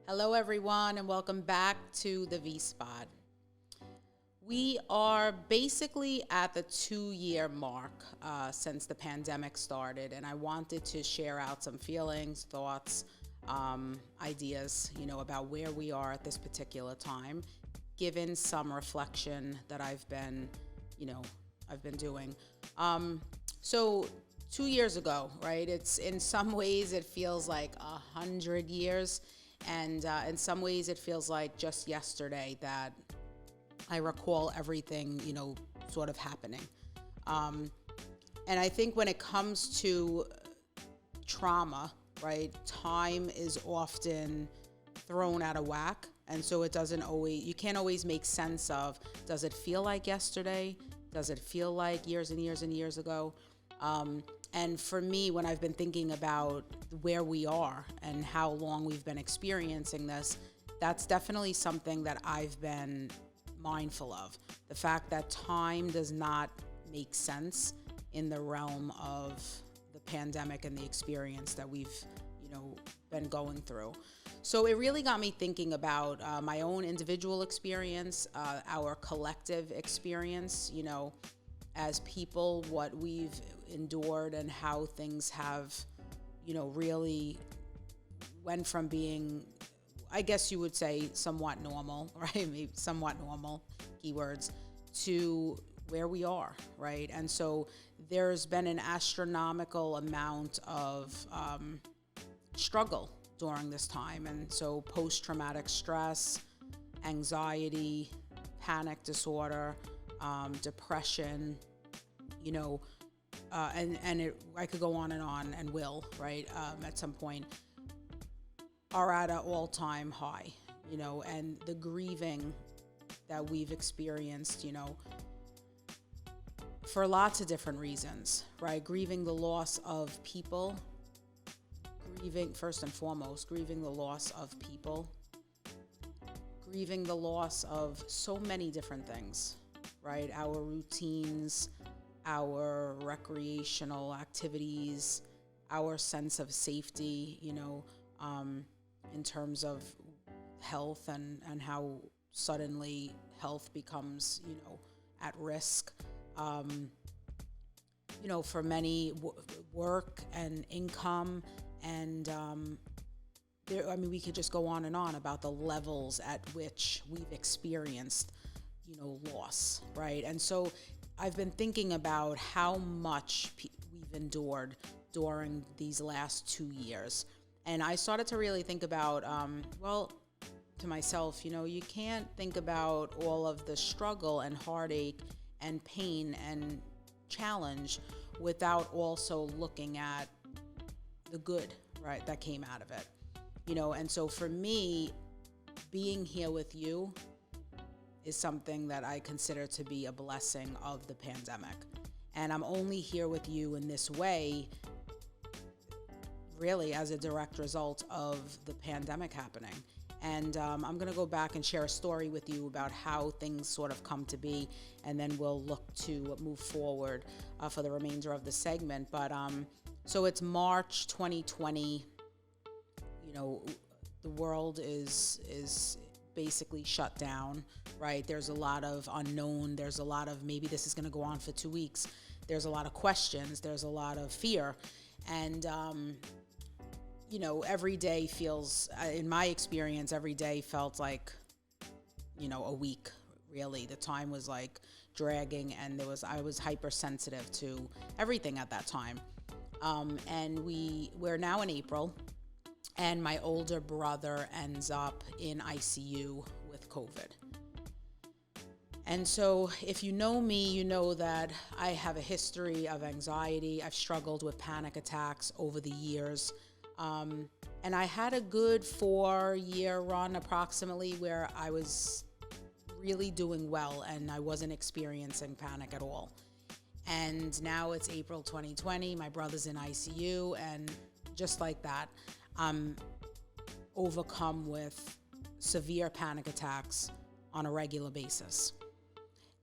Hello, everyone, and welcome back to the V Spot. We are basically at the 2 year mark since the pandemic started, and I wanted to share out some feelings, thoughts, ideas, about where we are at this particular time, given some reflection that you know, I've been doing. So 2 years ago, right? It's in some ways it feels like 100 years, and in some ways it feels like just yesterday that I recall everything, sort of happening. Um, and I think when it comes to trauma, right, time is often thrown out of whack. And so you can't always make sense of, does it feel like yesterday? Does it feel like years and years and years ago? And for me, when I've been thinking about where we are and how long we've been experiencing this, that's definitely something that I've been mindful of. The fact that time does not make sense in the realm of the pandemic and the experience that we've, been going through. So it really got me thinking about my own individual experience, our collective experience, as people, what we've endured and how things have, really went from being, I guess you would say, somewhat normal, right? Maybe somewhat normal, keywords, to where we are, right? And so there's been an astronomical amount of struggle during this time. And so post-traumatic stress, anxiety, panic disorder, depression, I could go on and will, right, at some point, are at an all-time high, and the grieving that we've experienced, for lots of different reasons, right? Grieving the loss of people, first and foremost, grieving the loss of people, grieving the loss of so many different things, right? Our routines, our recreational activities, our sense of safety, in terms of health and how suddenly health becomes, at risk. For many, work and income, and we could just go on and on about the levels at which we've experienced, loss, right? And so I've been thinking about how much we've endured during these last 2 years. And I started to really think about, to myself, you can't think about all of the struggle and heartache and pain and challenge without also looking at the good, right, that came out of it. And so for me, being here with you is something that I consider to be a blessing of the pandemic. And I'm only here with you in this way, really, as a direct result of the pandemic happening. And I'm going to go back and share a story with you about how things sort of come to be, and then we'll look to move forward for the remainder of the segment. But so it's March 2020. The world is basically shut down, right? There's a lot of unknown. There's a lot of, maybe this is going to go on for 2 weeks. There's a lot of questions. There's a lot of fear. And, every day feels, in my experience, every day felt like, a week, really. The time was like dragging, and I was hypersensitive to everything at that time. And we're now in April, and my older brother ends up in ICU with COVID. And so if you know me, you know that I have a history of anxiety. I've struggled with panic attacks over the years. And I had a good 4-year run approximately where I was really doing well and I wasn't experiencing panic at all. And now it's April 2020, my brother's in ICU, and just like that, I'm overcome with severe panic attacks on a regular basis.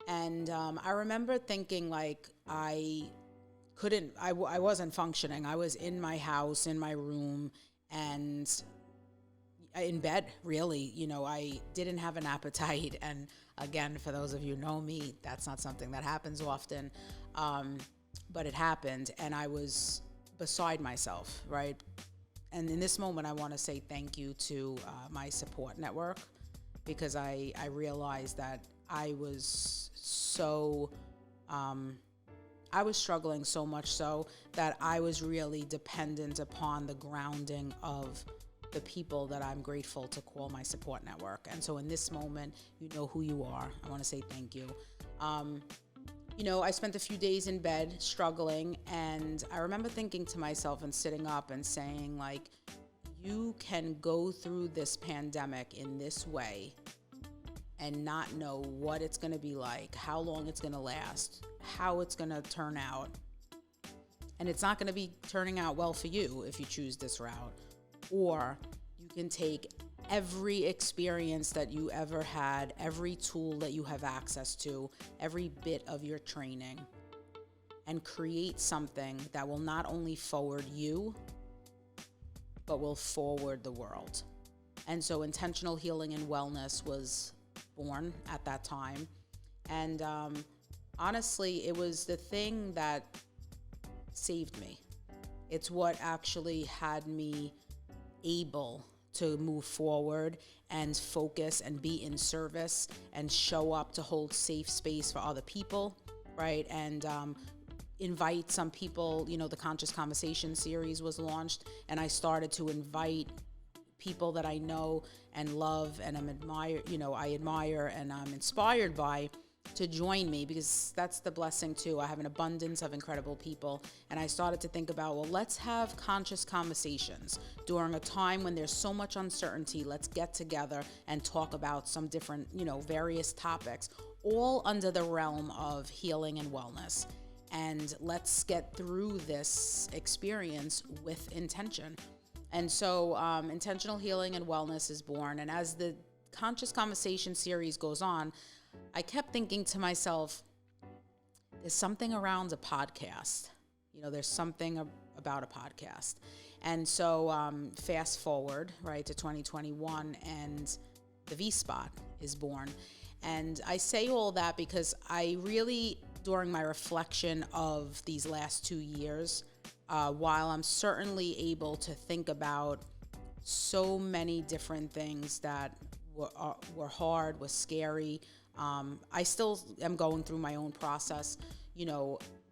And I remember thinking like I wasn't functioning. I was in my house, in my room, and in bed, really. I didn't have an appetite. And again, for those of you who know me, that's not something that happens often. But it happened, and I was beside myself, right? And in this moment, I want to say thank you to my support network, because I realized that I was struggling so much so that I was really dependent upon the grounding of the people that I'm grateful to call my support network. And so in this moment, you know who you are. I want to say thank you. I spent a few days in bed struggling, and I remember thinking to myself and sitting up and saying, like, you can go through this pandemic in this way and not know what it's going to be like, how long it's going to last, how it's going to turn out. And it's not going to be turning out well for you if you choose this route. Or you can take every experience that you ever had, every tool that you have access to, every bit of your training, and create something that will not only forward you, but will forward the world. And so Intentional Healing and Wellness was born at that time. And honestly, it was the thing that saved me. It's what actually had me able to move forward and focus and be in service and show up to hold safe space for other people, right? And invite some people. The Conscious Conversation series was launched, and I started to invite people that I know and love and I admire and I'm inspired by, to join me, because that's the blessing too. I have an abundance of incredible people, and I started to think about, well, let's have conscious conversations during a time when there's so much uncertainty. Let's get together and talk about some different, various topics, all under the realm of healing and wellness. And let's get through this experience with intention. And so Intentional Healing and Wellness is born. And as the Conscious Conversation series goes on, I kept thinking to myself, there's something around a podcast. There's something about a podcast. And so fast forward, right, to 2021, and the V-Spot is born. And I say all that because I really, during my reflection of these last 2 years, while I'm certainly able to think about so many different things that were hard, were scary, I still am going through my own process.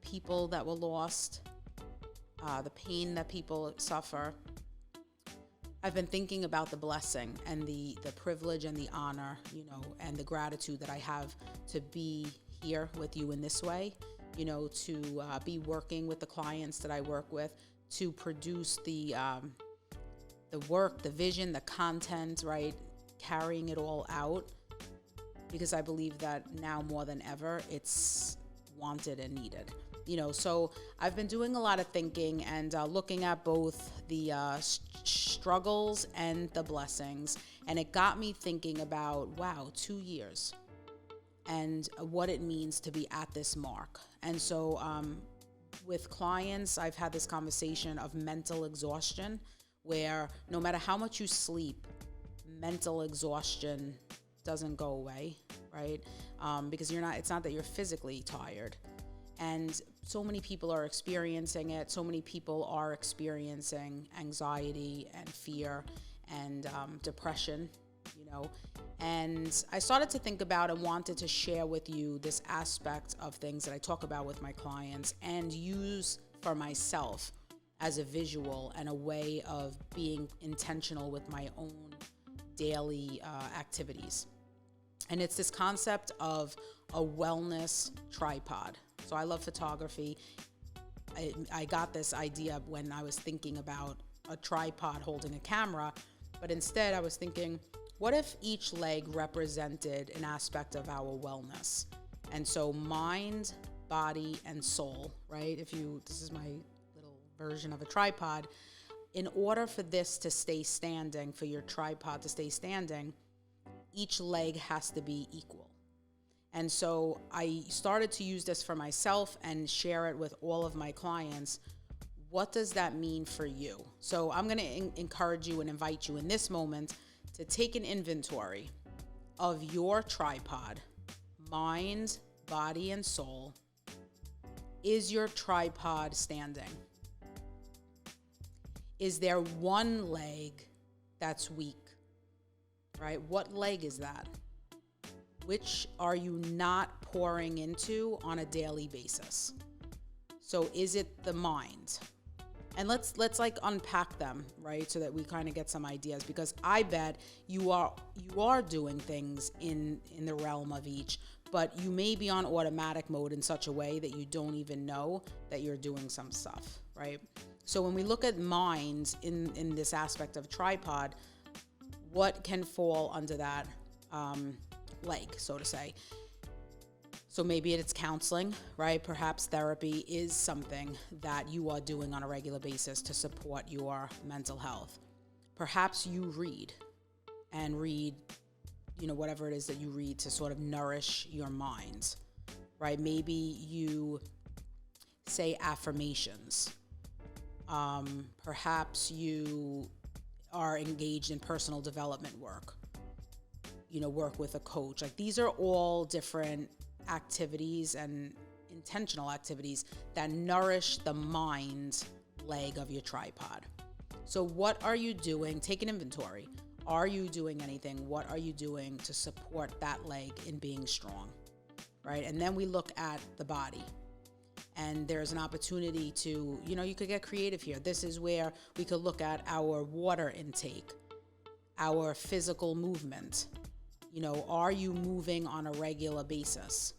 People that were lost, the pain that people suffer. I've been thinking about the blessing and the privilege and the honor, and the gratitude that I have to be here with you in this way, to be working with the clients that I work with, to produce the work, the vision, the content, right? Carrying it all out, because I believe that now more than ever, it's wanted and needed. So I've been doing a lot of thinking and looking at both the struggles and the blessings. And it got me thinking about, wow, 2 years and what it means to be at this mark. And so with clients, I've had this conversation of mental exhaustion, where no matter how much you sleep, mental exhaustion doesn't go away, right? Because it's not that you're physically tired. And so many people are experiencing it. So many people are experiencing anxiety and fear and depression, And I started to think about and wanted to share with you this aspect of things that I talk about with my clients and use for myself as a visual and a way of being intentional with my own daily activities. And it's this concept of a wellness tripod. So I love photography. I got this idea when I was thinking about a tripod holding a camera, but instead I was thinking, what if each leg represented an aspect of our wellness? And so mind, body, and soul, right? This is my little version of a tripod. In order for this to stay standing, for your tripod to stay standing, each leg has to be equal. And so I started to use this for myself and share it with all of my clients. What does that mean for you? So I'm going to encourage you and invite you in this moment to take an inventory of your tripod, mind, body, and soul. Is your tripod standing? Is there one leg that's weak, right? What leg is that? Which are you not pouring into on a daily basis? So is it the mind? And let's like unpack them, right? So that we kind of get some ideas, because I bet you are doing things in the realm of each, but you may be on automatic mode in such a way that you don't even know that you're doing some stuff, right? So when we look at mind in this aspect of tripod, what can fall under that leg, so to say? So maybe it's counseling, right? Perhaps therapy is something that you are doing on a regular basis to support your mental health. Perhaps you read, whatever it is that you read to sort of nourish your mind, right? Maybe you say affirmations. Perhaps you are engaged in personal development work, work with a coach. Like, these are all different activities and intentional activities that nourish the mind leg of your tripod. So what are you doing? Take an inventory. Are you doing anything? What are you doing to support that leg in being strong, right? And then we look at the body. And there's an opportunity to, you could get creative here. This is where we could look at our water intake, our physical movement. Are you moving on a regular basis?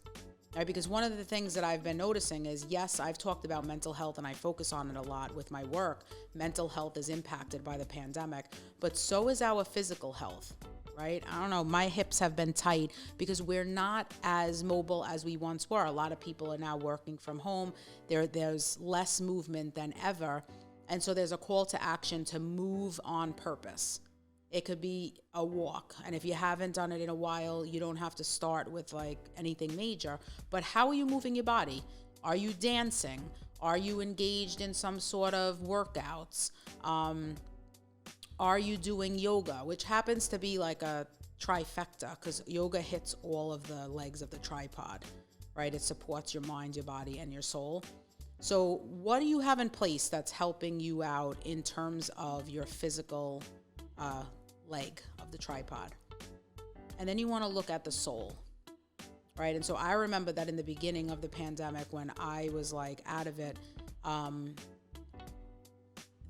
Right? Because one of the things that I've been noticing is, yes, I've talked about mental health and I focus on it a lot with my work. Mental health is impacted by the pandemic, but so is our physical health, right? I don't know, my hips have been tight because we're not as mobile as we once were. A lot of people are now working from home. There's less movement than ever. And so there's a call to action to move on purpose. It could be a walk. And if you haven't done it in a while, you don't have to start with like anything major. But how are you moving your body? Are you dancing? Are you engaged in some sort of workouts? Are you doing yoga, which happens to be like a trifecta, because yoga hits all of the legs of the tripod, right? It supports your mind, your body, and your soul. So what do you have in place that's helping you out in terms of your physical leg of the tripod? And then you want to look at the soul, right? And so I remember that in the beginning of the pandemic, when I was like out of it,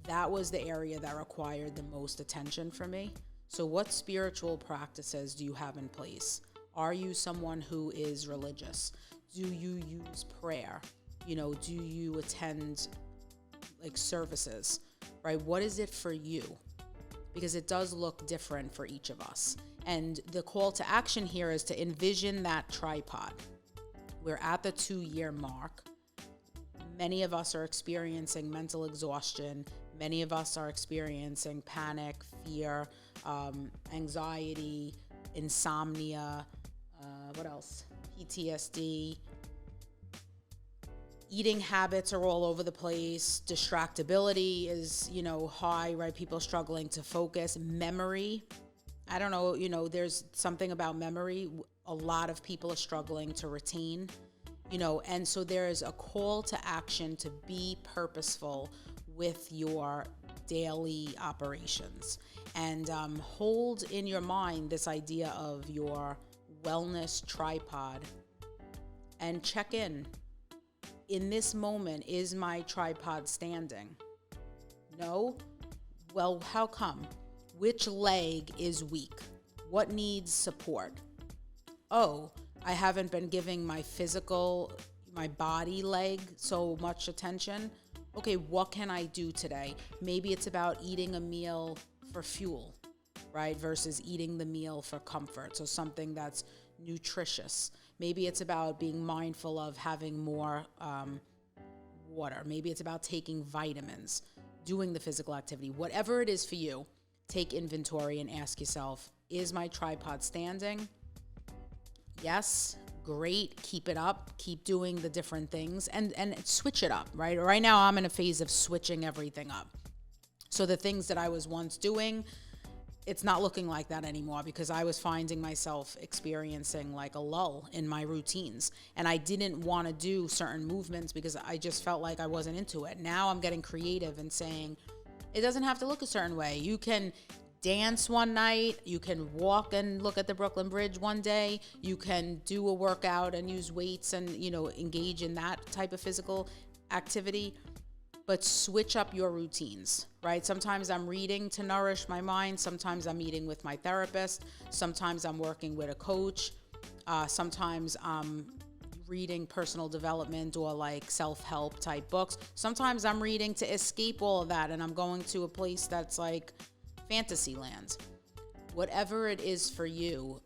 that was the area that required the most attention for me. So what spiritual practices do you have in place? Are you someone who is religious? Do you use prayer? Do you attend like services, right? What is it for you? Because it does look different for each of us. And the call to action here is to envision that tripod. We're at the 2-year mark. Many of us are experiencing mental exhaustion. Many of us are experiencing panic, fear, anxiety, insomnia, what else? PTSD. Eating habits are all over the place. Distractibility is, high, right? People struggling to focus. Memory. I don't know, there's something about memory. A lot of people are struggling to retain, and so there is a call to action to be purposeful with your daily operations, and hold in your mind this idea of your wellness tripod and check in. In this moment, is my tripod standing? No? Well, how come? Which leg is weak? What needs support? Oh, I haven't been giving my body leg so much attention. Okay, what can I do today? Maybe it's about eating a meal for fuel, right? Versus eating the meal for comfort. So something that's nutritious. Maybe it's about being mindful of having more water. Maybe it's about taking vitamins, doing the physical activity. Whatever it is for you, take inventory and ask yourself, is my tripod standing? Yes, great. Keep it up. Keep doing the different things and switch it up, right? Right now I'm in a phase of switching everything up. So the things that I was once doing, it's not looking like that anymore, because I was finding myself experiencing like a lull in my routines, and I didn't want to do certain movements because I just felt like I wasn't into it. Now I'm getting creative and saying it doesn't have to look a certain way. You can dance one night, you can walk and look at the Brooklyn Bridge one day, you can do a workout and use weights and, engage in that type of physical activity, but switch up your routines, right? Sometimes I'm reading to nourish my mind. Sometimes I'm meeting with my therapist. Sometimes I'm working with a coach. Sometimes I'm reading personal development or like self-help type books. Sometimes I'm reading to escape all of that, and I'm going to a place that's like fantasy land. Whatever it is for you,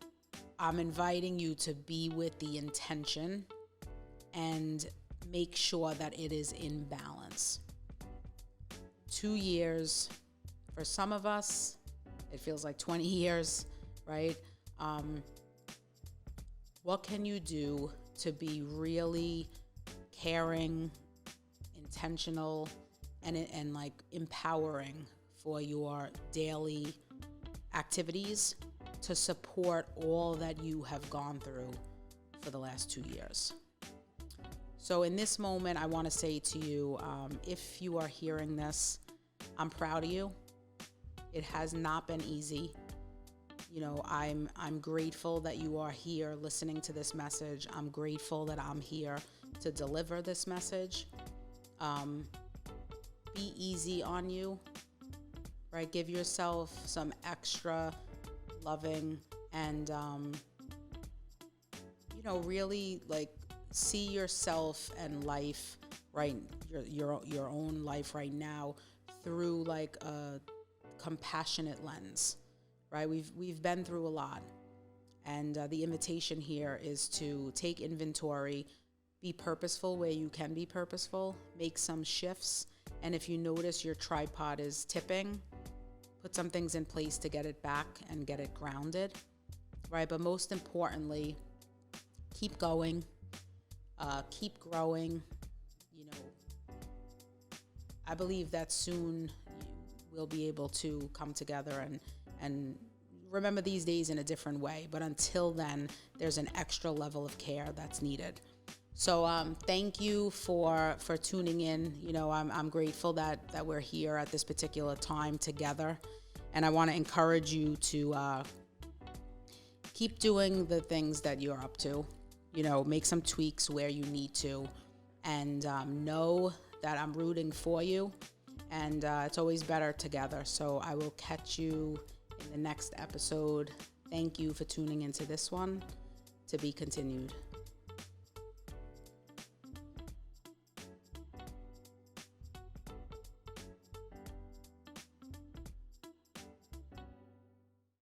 I'm inviting you to be with the intention and make sure that it is in balance. 2 years, for some of us, it feels like 20 years, right? What can you do to be really caring, intentional, and like empowering for your daily activities to support all that you have gone through for the last 2 years? So in this moment, I want to say to you, if you are hearing this, I'm proud of you. It has not been easy. I'm grateful that you are here listening to this message. I'm grateful that I'm here to deliver this message. Be easy on you, right? Give yourself some extra loving and, really like see yourself and life, right? Your own life right now through like a compassionate lens, right? We've been through a lot, and the invitation here is to take inventory, be purposeful where you can be purposeful, make some shifts, and if you notice your tripod is tipping, put some things in place to get it back and get it grounded, right? But most importantly, keep going, keep growing. I believe that soon we'll be able to come together and remember these days in a different way. But until then, there's an extra level of care that's needed. So thank you for tuning in. I'm grateful that we're here at this particular time together. And I want to encourage you to keep doing the things that you're up to. Make some tweaks where you need to. And know that I'm rooting for you. And it's always better together. So I will catch you in the next episode. Thank you for tuning into this one. To be continued.